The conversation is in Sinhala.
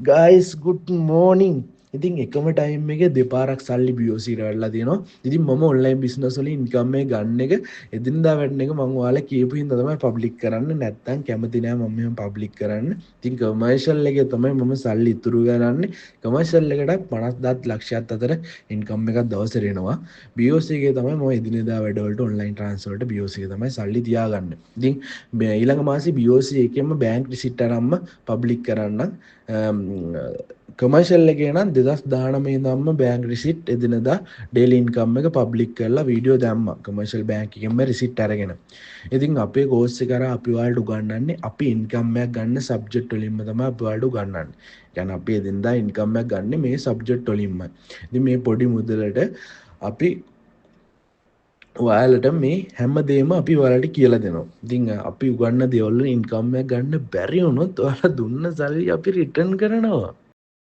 Guys good morning. ඉතින් එකම ටයිම් එකේ දෙපාරක් සල්ලි BOC ට වැටලා තියෙනවා. ඉතින් මම ඔන්ලයින් බිස්නස් වලින් ඉන්කම් එක ගන්න එක එදිනදා වැඩන එක මම ඔයාලා කියපු හින්දා තමයි පබ්ලික් කරන්න. නැත්තම් කැමති නෑ මම මෙහෙම පබ්ලික් කරන්න. ඉතින් කමර්ෂල් එකේ තමයි මම සල්ලි ඉතුරු කරන්නේ. කමර්ෂල් එකට 50000 ලක්ෂයක් අතර ඉන්කම් එකක් දවසට එනවා. BOC එකේ තමයි මම එදිනදා වැඩවලට ඔන්ලයින් ට්‍රාන්ස්ෆර් වලට BOC එක තමයි සල්ලි තියාගන්නේ. ඉතින් ඊළඟ මාසේ BOC එකේම බැංක් රිසිට් අරන්ම පබ්ලික් කරන්න. කමර්ෂල් එකේ නම් 2019 ඉඳන්ම බැංක් රිසිට් එදිනදා ඩේලි ඉන්කම් එක පබ්ලික් කරලා වීඩියෝ දැම්මා. කමර්ෂල් බැංක් එකෙන්ම රිසිට් අරගෙන. ඉතින් අපේ කෝස් එක කරා අපි ඔයාලට උගන්වන්නේ අපි ඉන්කම් එකක් ගන්න සබ්ජෙක්ට් වලින්ම තමයි අපි ඔයාලට උගන්වන්නේ. يعني අපි එදිනදා ඉන්කම් එකක් ගන්න මේ සබ්ජෙක්ට් වලින්මයි. ඉතින් මේ පොඩි මුදලට අපි ඔයාලට මේ හැමදේම අපි ඔයාලට කියලා දෙනවා. ඉතින් අපි උගන්න දේවල් වලින් ඉන්කම් එකක් ගන්න බැරි වුණොත් ඔයාලා දුන්න සල්ලි අපි රිටර්න් කරනවා.